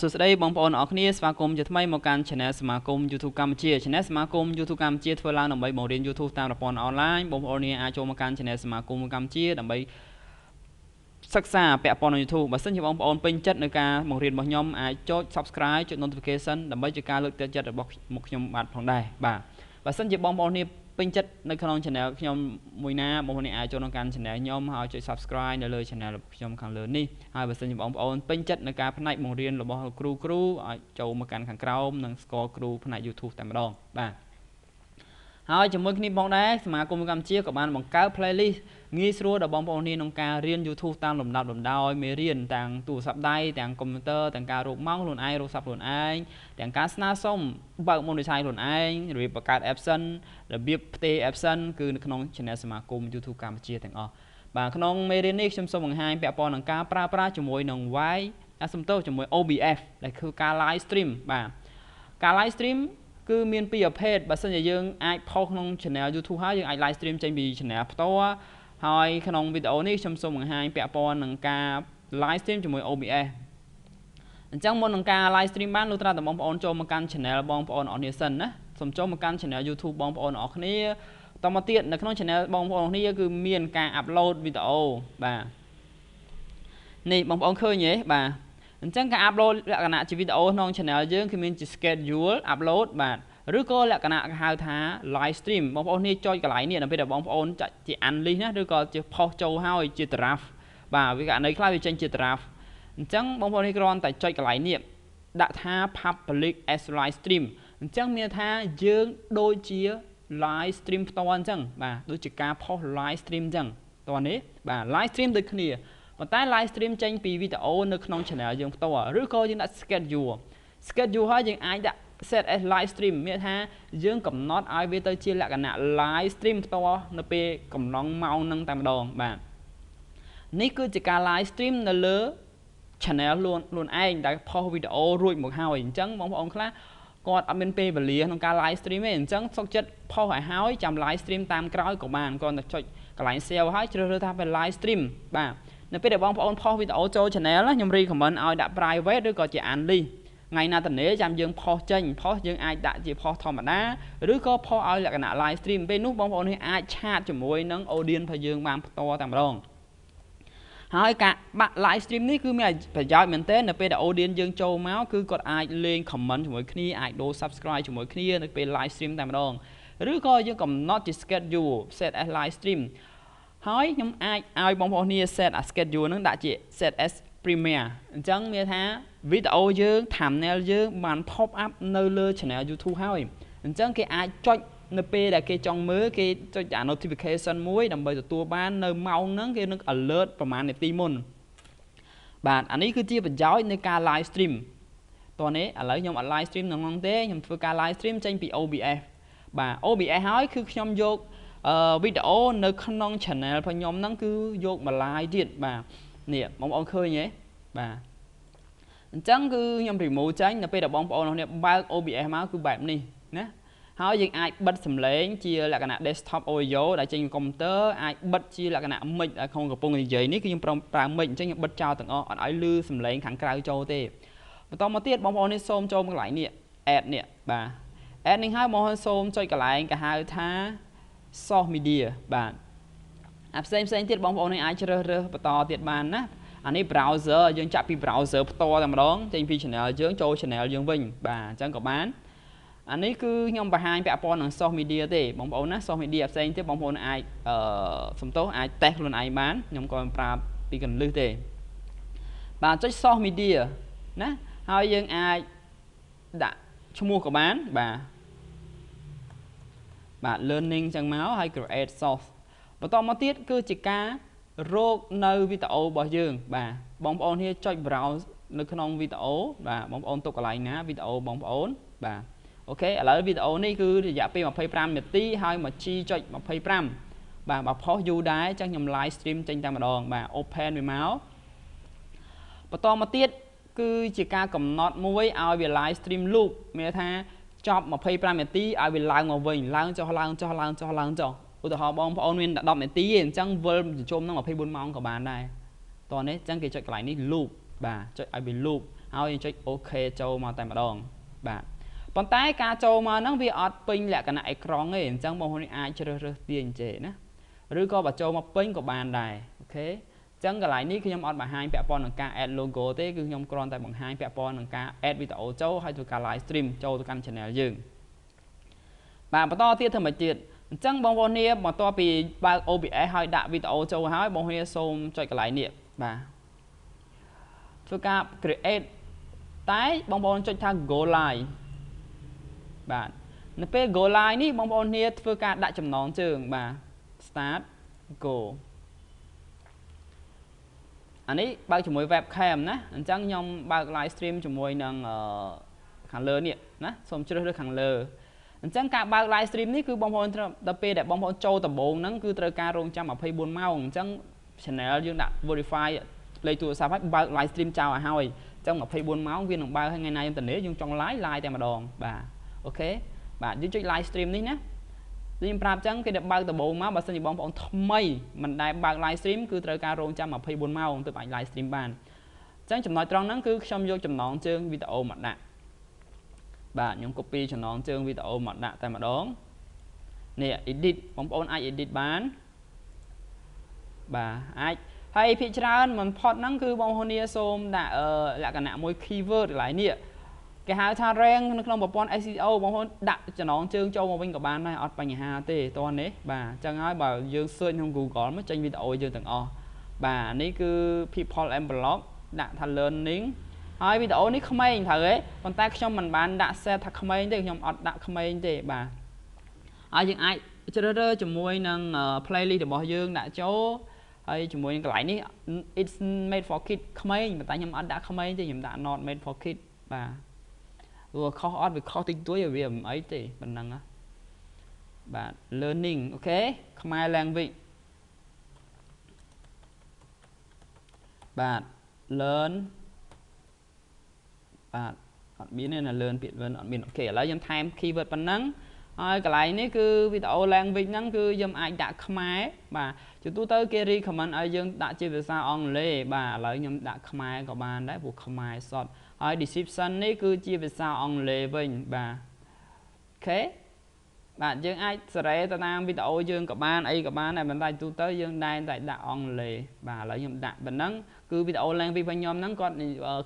សួស្តីបងប្អូនអរគ្នាស្វាគមន៍ជាថ្មីមកកាន់ Channel សមាគម YouTube កម្ពុជា Channel សមាគម YouTube កម្ពុជាធ្វើឡើងដើម្បីបង្រៀន YouTube តាមប្រព័ន្ធអនឡាញបងប្អូនអាចចូលមកកាន់ Channel សមាគមកម្ពុជាដើម្បីសិក្សាពាក់ព័ន្ធនឹង YouTube បើសិនជាបងប្អូនពេញចិត្តនៅការបង្រៀនរបស់ខ្ញុំអាចចុច Subscribe ចុច Notification ដើម្បីជាការលើកទឹកចិត្តរបស់មុខខ្ញុំបាទផងដែរបាទបើសិនជាបងប្អូននេះពេញចិត្តនៅក្នុង Channel ខ្ញុំមួយណាបងប្អូនអាចចូលក្នុងកាន់ Channel ខ្ញុំហើយចុច Subscribe នៅលើ Channel របស់ខ្ញុំខាងលើនេះហើយបើសិនជាបងប្អូនពេញចិត្តនៅការផ្នែកបង្រៀនរបស់គ្រូអាចចូលមកកាន់ខាងក្រោមនិងស្គាល់គ្រូផ្នែក YouTube តែម្ដងបាទហើយជាមួយគ្នាផងដែរសមាគមកម្ពុជាក៏បានបង្កើត playlist ងាយស្រួលដល់បងប្អូនក្នុងការរៀន YouTube តាមលំដាប់លំដោយមេរៀនទាំងទូរស័ព្ទដៃទាំងកុំព្យូទ័រទាំងការរកម៉ោងខ្លួនឯងរកស័ព្ទខ្លួនឯងទាំងការស្នើសុំបើក monetize ខ្លួនឯងរបៀបបង្កើត AdSense របៀបផ្ទេរ AdSense គឺនៅក្នុង Channel សមាគម YouTube កម្ពុជាទាំងអស់បាទក្នុងមេរៀននេះខ្ញុំសូមបង្ហាញពាក់ព័ន្ធនឹងការប្រើប្រាស់ជាមួយនឹង ជាមួយ OBS ដែលគឺការ live stream បាទការ live stream គឺមានពីរប្រភេទបើសិនជាយើងអាចផុសក្នុង Channel YouTube ហើយយើងអាច live stream ចេញពី Channel ផ្ទាល់ហើយក្នុងវីដេអូនេះខ្ញុំសូមបង្ហាញពាក់ព័ន្ធនឹងការ live stream ជាមួយ OBS អញ្ចឹងមុននឹងការ live stream បានលុះត្រាតែបងប្អូនចូលមកកាន់ Channel បងប្អូនអរគ្នាសិនណាសូមចូលមកកាន់ Channel YouTube បងប្អូនអរគ្នាតមកទៀតនៅក្នុង Channel បងប្អូនអរគ្នាគឺមានការ upload វីដេអូបាទនេះបងប្អូនឃើញទេបាទអញ្ចឹងការ upload លក្ខណៈជាវីដេអូក្នុង Channel យើងគឺមានជា schedule upload បាទឬក៏លក្ខណៈគេហៅថា live stream បងប្អូននេះចុចកន្លែងនេះដល់ពេលដែលបងប្អូនចាក់ជា unlist ណាឬក៏ជាផុសចូលហើយជា draft បាទវាករណីខ្លះវាចេញជា draft អញ្ចឹងបងប្អូននេះគ្រាន់តែចុចកន្លែងនេះដាក់ថា public as live stream អញ្ចឹងមានថាយើងដូចជា live stream ផ្ទាល់អញ្ចឹងបាទដូចជាការផុស live stream អញ្ចឹងតោះនេះបាទ live stream ដូចគ្នាប៉ុន្តែ live stream ចេញពីវីដេអូនៅក្នុង channel យើងផ្ទាល់ឬក៏យើងដាក់ schedule ហើយយើងអាចដាក់ set as live stream មានថាយើងកំណត់ឲ្យវាទៅជាលក្ខណៈ live stream ផ្ទាល់នៅពេលកំឡុងម៉ោងហ្នឹងតែម្ដងបាទនេះគឺជាការ live stream នៅលើ channel ខ្លួនឯងដែលផុសវីដេអូរួចមកហើយអញ្ចឹងបងប្អូនខ្លះគាត់អត់មានពេលវេលាក្នុងការ live stream ទេអញ្ចឹងសុខចិត្តផុសឲ្យហើយចាំ live stream តាមក្រោយក៏បានគាត់តែចុចកន្លែង save ហើយជ្រើសរើសថាเป็น live stream បាទនៅពេលដែលបងប្អូនផុសវីដេអូចូល channel ខ្ញុំ recommend ឲ្យដាក់ private ឬក៏ជា unlist ថ្ងៃណាតនេចាំយើងផុសចេញផុសយើងអាចដាក់ជាផុសធម្មតាឬក៏ផុសឲ្យលក្ខណៈ live stream ពេលនោះបងប្អូននេះអាចឆាតជាមួយនឹង audience របស់យើងបានផ្ទាល់តែម្ដងហើយការបាក់ live stream នេះគឺមានប្រយោជន៍មែនទែននៅពេលដែល audience យើងចូលមកគឺគាត់អាចលេង comment ជាមួយគ្នាអាចដូរ subscribe ជាមួយគ្នានៅពេល live stream តែម្ដងឬក៏យើងកំណត់ជា schedule set as live stream ហើយខ្ញុំអាចឲ្យបងប្អូនគ្នា set as schedule នឹងដាក់ជា set as premiere អញ្ចឹងមានថាវីដេអូយើង thumbnail យើងបាន pop up នៅលើ channel YouTube ហើយអញ្ចឹងគេអាចចុចនៅពេលដែលគេចង់មើលគេចុចអា notification មួយដើម្បីទទួលបាននៅម៉ោងហ្នឹងគេនឹង alert ប្រហែលនាទីមុនបាទអានេះគឺជាប្រយោជន៍នៃការ live stream តោះនេះឥឡូវខ្ញុំអត់ live stream ហ្នឹងទេខ្ញុំធ្វើការ live stream ចេញពី OBS បាទ OBS ហើយគឺខ្ញុំយកវីដេអូនៅក្នុង channel របស់ខ្ញុំហ្នឹងគឺយកមក live ទៀតបាទនេះបងប្អូនឃើញទេបាទអញ្ចឹងគឺខ្ញុំ remove ចេញនៅពេលដែលបងប្អូនអ្នកបើក OBS មកគឺបែបនេះណាហើយយើងអាចបិទសំឡេងជាលក្ខណៈ desktop audio ដែលចេញពីកុំព្យូទ័រអាចបិទជាលក្ខណៈ mic ដែលក្នុងកំពុងនិយាយនេះគឺខ្ញុំប្រើ mic អញ្ចឹងខ្ញុំបិទចោលទាំងអស់អត់ឲ្យឮសំឡេងខាងក្រៅចូលទេបន្តមកទៀតបងប្អូននេះសូមចូលមកកន្លែងនេះ add នេះបាទ add នេះហើយបងប្អូនសូមចុចកន្លែងគេហៅថា source media បាទអាផ្សេងទៀតបងប្អូនអាចជ្រើសរើសបន្តទៀតបានណាអានេះ browser យើងចាក់ពី browser ផ្ទាល់តែម្ដងចេញពី channel យើងចូល channel យើងវិញបាទអញ្ចឹងក៏បានអានេះគឺខ្ញុំបង្ហាញពាក់ព័ន្ធនឹង source media ទេបងប្អូនណា source media ផ្សេងទៀតបងប្អូនអាចសំទោសអាច test ខ្លួនឯងបានខ្ញុំក៏មិនប្រាប់ពីកន្លឹះទេបាទចុច source media ណាហើយយើងអាចដាក់ឈ្មោះក៏បានបាទ learning អញ្ចឹងមកហើយ create source បន្តមកទៀតគឺជាការរកនៅវីដេអូរបស់យើងបាទបងប្អូននេះចុច browse នៅក្នុងវីដេអូបាទបងប្អូនទុកកន្លែងណាវីដេអូបងប្អូនបាទអូខេឥឡូវវីដេអូនេះគឺរយៈពេល25នាទីហើយមកជីចុច25បាទបើផុសយូរដែរអញ្ចឹងខ្ញុំ live stream ចេញតែម្ដងបាទ open វាមកបន្តមកទៀតគឺជាការកំណត់មួយឲ្យវា live stream loop មានថាចប់25នាទីឲ្យវាឡើងមកវិញឡើងចុះឡើងចុះឡើងចុះឡើងចុះឧទាហរណ៍បងប្អូនមានតែ10នាទីទេអញ្ចឹងវិលជុំនឹង24ម៉ោងក៏បានដែរតោះនេះអញ្ចឹងគេចុចកន្លែងនេះ loop បាទចុចឲ្យវា loop ហើយចុច OK ចូលមកតែម្ដងបាទប៉ុន្តែការចូលមកហ្នឹងវាអត់ពេញលក្ខណៈអេក្រង់ទេអញ្ចឹងបងប្អូនអាចជ្រើសរើសទាញចេណាឬក៏បើចូលមកពេញក៏បានដែរអូខេអញ្ចឹងកន្លែងនេះខ្ញុំអត់បង្ហាញពាក់ព័ន្ធនឹងការ add logo ទេគឺខ្ញុំគ្រាន់តែបង្ហាញពាក់ព័ន្ធនឹងការ add វីដេអូចូលហើយធ្វើការ live stream ចូលទៅកាន់ channel យើងបាទបន្តទៀតធ្វើម៉េចទៀតអញ្ចឹងបងប្អូនគ្នាបន្ទាប់ពីបើក OBS ហើយដាក់វីដេអូចូលហើយបងប្អូនគ្នាសូមចុចកន្លែងនេះបាទធ្វើការ create តែបងប្អូនចុចថា go live បាទនៅពេល go live នេះបងប្អូនគ្នាធ្វើការដាក់ចំណងជើងបាទ start go អានេះបើកជាមួយ webcam ណាអញ្ចឹងខ្ញុំបើក live stream ជាមួយនឹងខាងលើនេះណាសូមជ្រើសរើសខាងលើអញ្ចឹងការបើក live stream នេះគឺបងប្អូនដល់ពេលដែលបងប្អូនចូលដំបូងហ្នឹងគឺត្រូវការរងចាំ24ម៉ោងអញ្ចឹង channel យើងដាក់ verify លេខទូរស័ព្ទឲ្យបើក live stream ចោលឲ្យហើយអញ្ចឹង24ម៉ោងវានឹងបើកឲ្យថ្ងៃណាយើងទៅនេះយើងចង់ live តែម្ដងបាទអូខេបាទយើងចុច live stream នេះណាខ្ញុំប្រាប់អញ្ចឹងគេបើកដំបូងមកបើសិនជាបងប្អូនថ្មីមិនដែលបើក live stream គឺត្រូវការរងចាំ24ម៉ោងទើបអាច live stream បានអញ្ចឹងចំណុចត្រង់ហ្នឹងគឺខ្ញុំយកចំណងជើងវីដេអូមកដាក់បាទខ្ញុំ copy ចំណងជើងវីដេអូមកដាក់តែម្ដងនេះ edit បងប្អូនអាច edit បានបាទអាចហើយភាគច្រើនមិនផុតហ្នឹងគឺបងប្អូននេះសូមដាក់លក្ខណៈមួយ keyword កន្លែងនេះគេហៅថា rank នៅក្នុងប្រព័ន្ធ SEO បងប្អូនដាក់ចំណងជើងចូលមកវិញក៏បានដែរអត់បញ្ហាទេតោះនេះបាទអញ្ចឹងហើយបើយើង search ក្នុង Google មកចេញវីដេអូយើងទាំងអស់បាទនេះគឺ people and blog ដាក់ថា learning ហើយវីដេអូនេះក្មេងត្រូវទេប៉ុន្តែខ្ញុំមិនបានដាក់ set ថាក្មេងទេខ្ញុំអត់ដាក់ក្មេងទេបាទហើយយើងអាចជ្រើសរើសជាមួយនឹង playlist របស់យើងដាក់ចូលហើយជាមួយនឹងកន្លែងនេះ it's made for kids ក្មេងប៉ុន្តែខ្ញុំអត់ដាក់ក្មេងទេខ្ញុំដាក់ not made for kids បាទវាខុសអត់វាខុសតិចតួចវាមិនអីទេប៉ុណ្ណឹងបាទ learning អូខេខ្មែរ language បាទ learn បាទអត់មានទេណា learn ពាក្យ learn អត់មានអូខេឥឡូវខ្ញុំថែម keyword ប៉ុណ្ណឹងហើយកន្លែងនេះគឺវីដេអូ language ហ្នឹងគឺយើងអាចដាក់ខ្មែរបាទជាទូទៅគេ recommend ឲ្យយើងដាក់ជាភាសាអង់គ្លេសបាទឥឡូវខ្ញុំដាក់ខ្មែរក៏បានដែរព្រោះខ្មែរសតហើយ description នេះគឺជាភាសាអង់គ្លេសវិញបាទអូខេបាទយើងអាចសេរីទៅតាមវីដេអូយើងក៏បានអីក៏បានដែរប៉ុន្តែទូទៅយើងតែដាក់អង់គ្លេសបាទឥឡូវខ្ញុំដាក់ប៉ុណ្ណឹងគឺវីដេអូ language របស់ខ្ញុំហ្នឹងគាត់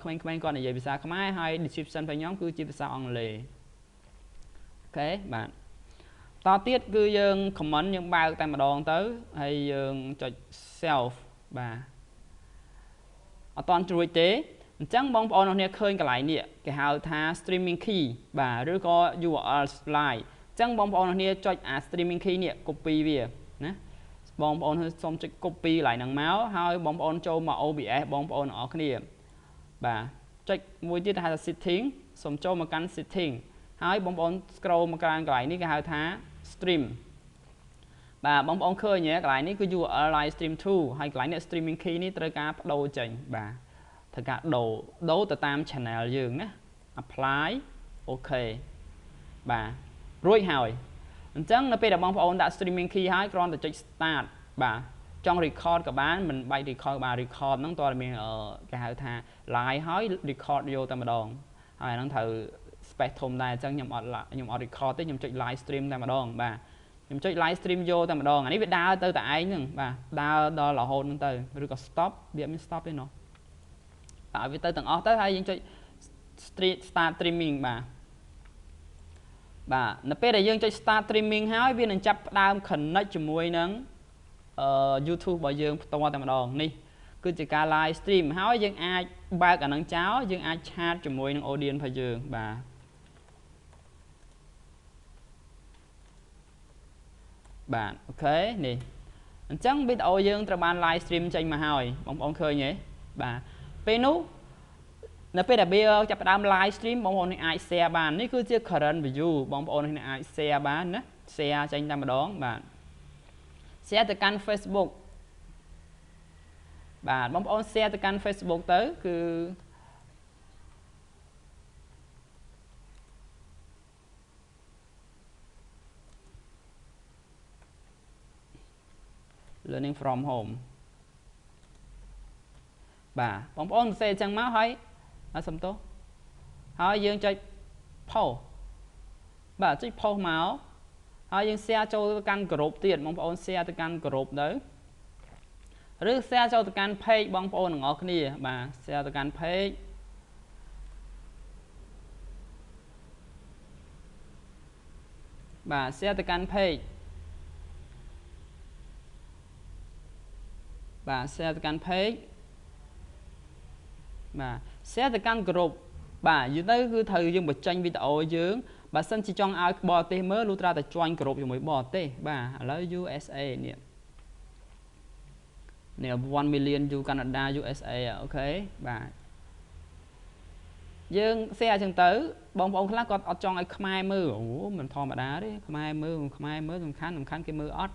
ក្មេងៗគាត់និយាយភាសាខ្មែរហើយ description របស់ខ្ញុំគឺជាភាសាអង់គ្លេសអូខេបាទតទៀតគឺយើង comment យើងបើកតែម្ដងទៅហើយយើងចុច self បាទអត់ទាន់ជួយទេអញ្ចឹងបងប្អូនអរគ្នាឃើញកន្លែងនេះគេហៅថា streaming key បាទឬក៏ URL slide អញ្ចឹងបងប្អូនអរគ្នាចុចអា streaming key នេះ copy វាណាបងប្អូនសូមចុច copy កន្លែងហ្នឹងមកហើយបងប្អូនចូលមក OBS បងប្អូនអរគ្នាបាទចុចមួយទៀតហៅថា setting សូមចូលមកកាន់ setting ហើយបងប្អូន scroll មកកាន់កន្លែងនេះគេហៅថា stream បាទបងប្អូនឃើញកន្លែងនេះគឺ URL live stream 2ហើយកន្លែងនេះ streaming key នេះត្រូវការបដូរចេញបាទត្រូវការដូរទៅតាម channel យើងណា apply OK បាទរួចហើយអញ្ចឹងនៅពេលដែលបងប្អូនដាក់ streaming key ហើយគ្រាន់តែចុច start បាទចង់ record ក៏បានមិនបាច់ record ក៏បាន record ហ្នឹងតើមានគេហៅថា live ហើយ record យកតែម្ដងហើយហ្នឹងត្រូវ space ធំដែរអញ្ចឹងខ្ញុំអត់ record ទេខ្ញុំចុច live stream តែម្ដងបាទខ្ញុំចុច live stream យកតែម្ដងអានេះវាដើរទៅតែឯងហ្នឹងបាទដើរដល់រហូតហ្នឹងទៅឬក៏ stop វាមាន stop ទេណោះឲ្យវាទៅទាំងអស់ទៅហើយយើងចុច start streaming បាទនៅពេលដែលយើងចុច start streaming ហើយវានឹងចាប់ផ្ដើម connect ជាមួយនឹងYouTube របស់យើងផ្ទាល់តែម្ដងនេះគឺជាការ live stream ហើយយើងអាចបើកអានឹងចោលយើងអាចឆាតជាមួយនឹង audience របស់យើងបាទអូខេនេះអញ្ចឹងវីដេអូយើងត្រូវបាន live stream ចេញមកហើយបងប្អូនឃើញទេបាទពេលនោះនៅពេលដែលវាចាប់ផ្ដើម live stream បងប្អូនអាច share បាននេះគឺជា current view បងប្អូនអាច share បានណា share ចេញតែម្ដងបាទ share ទៅកាន់ Facebook បាទបងប្អូន share ទៅកាន់ Facebook ទៅគឺ learning from home បាទបងប្អូន share អញ្ចឹងមកហើយ sầm tốt hỏi dương chạy post bà chạy post máu hỏi dương share cho căn group tiền mong ôn share từ căn group đấy rồi share cho từ căn page bong ôn ngõ kia bà share từ căn page bà share từ căn page bà share từ căn page bà share từ căn group bà dưới tới cứ thời dương bật tranh video dương bà sân chỉ trong ai bỏ tê mới lưu ra tại join group rồi mới bỏ tê bà lấy USA nè nè 1 million u Canada USA ok bà dương xe chân tới bông bông khác còn trong ai khai mưa ủa mình thò mà đá đấy khai mưa dùng khán cái mưa ót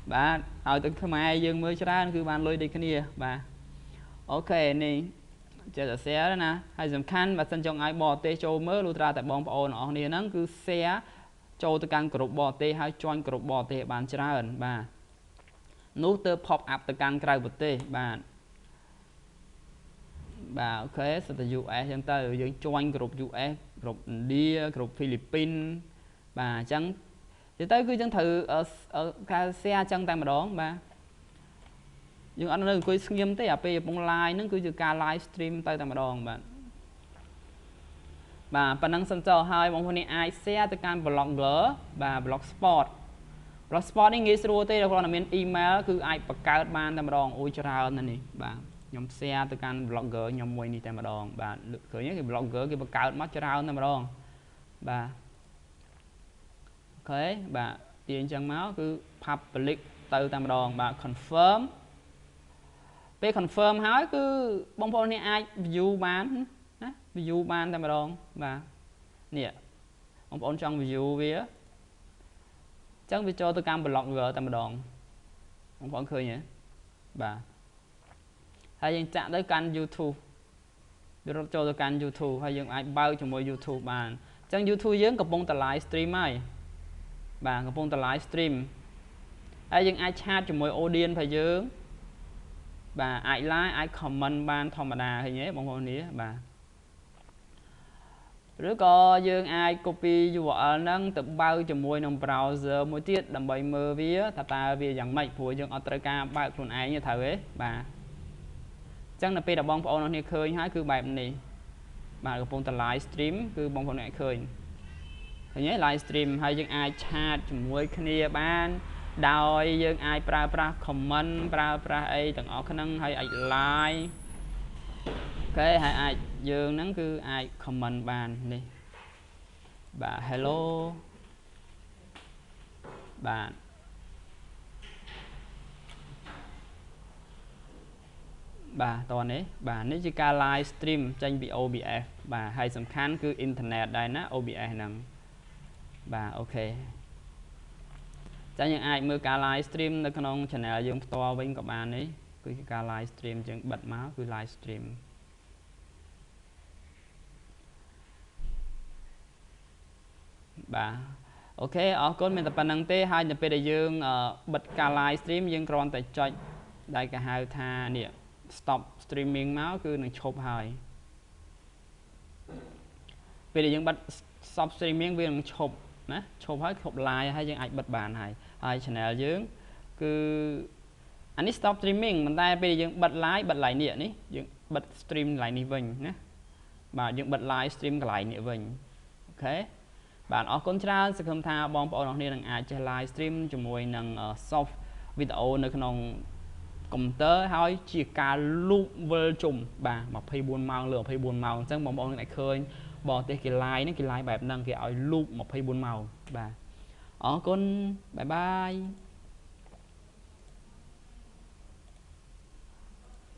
bà hỏi từ khai dương mưa cho ra cứ bàn lôi đi cái này bà ok nè chờ xe đó nè hay dùng khăn và sân trong ai bỏ tê châu mới lưu ra tại bông ôn ở này nó cứ xe châu từ căn group bỏ tê hay join group bỏ tê bàn cho ra bà nút tơ pop up từ căn cây bột tê bà ok sẽ từ US chẳng tới những join group US group India group Philippines bà chẳng thì tới cứ chẳng thử ở ca xe chân tay mà đón bà nhưng anh ơi cứ nghiêm tới AP bông live nó cứ ca livestream tay mà đón bà năng sân cho hai bông này ai xe từ căn blogger bà blogspot blogspot này nghĩ rồi tới là còn là email cứ ai bật cao ban tay mà đón ôi cho ra này bà nhóm xe từ căn blogger nhóm môi này tay mà đón bà khởi nhất cái blogger cái bật cao mắt cho ra tay mà đón bà ok bà tiền chân máu cứ public từ tay mà đón bà confirm về confirm hỏi cứ bông phone này ai view bán tay mà đón bà nè bông phone trong view vía chẳng vì cho tôi cam blogger tay mà đón bông phone khơi nhỉ bà hay dân chạm tới kênh YouTube cho tôi kênh YouTube hay dân ai bao cho mỗi YouTube bàn chẳng YouTube dưỡng có bông tà livestream ấy bà có bông tà livestream hay dân ai chat cho mỗi audience phải dưỡng bà ai like ai comment ban thòng mà đà hay nhé bông bông ní bà rồi có dương ai copy URL nâng tự bao cho mỗi nông browser mỗi tiết đầm bày mơ vía ta vì rằng mạch của dương Australia bao luôn ai như thở ấy bà chẳng là bây giờ bông phone này khơi hái cứ bài này bà có bông ta livestream cứ bông phone này khơi thì nhớ livestream hay dân ai chat mỗi kia ban đòi dân ai pra comment pra ấy từng ở khả năng hay ai like ok hay ai dương nắng cứ ai comment ban đi bà hello bà bà toàn ấy bà nếu chỉ ca livestream tranh bị OBS bà hay sầm khán cứ internet đây ná OBS nằm bà ok cho những ai mưa ca livestreamនៅក្នុង channel យើងផ្ទាល់វិញក៏បាននេះគឺការ livestream យើងបិទមកគឺ livestream បាទអូខេអរគុណមានតែប៉ុណ្្នឹងទេហើយនៅពេលដែលយើងបិទការ livestream យើងគ្រាន់តែចុចដែលគេហៅថានេះ stop streaming មកគឺនឹងឈប់ហើយពេលដែលយើងបិទ stop streaming វានឹងឈប់ណាឈប់ហើយឈប់ live ហើយយើងអាចបិទបានហើយ channel យើងគឺអានេះ stop streaming មិនតែពេលយើងបិទ live នេះយើងបិទ stream កន្លែងនេះវិញណាបាទយើងបិទ live stream កន្លែងនេះវិញអូខេបាទអរគុណច្រើនសង្ឃឹមថាបងប្អូនអរគ្នានឹងអាចចេះ live stream ជាមួយនឹង soft video នៅក្នុងកុំព្យូទ័រហើយជាការ loop វិលជុំបាទ24ម៉ោងលើ24ម៉ោងអញ្ចឹងបងប្អូនអាចឃើញបរទេសគេ live នេះគេ live បែបហ្នឹងគេឲ្យ loop 24ម៉ោងបាទអរគុណបាយបាយ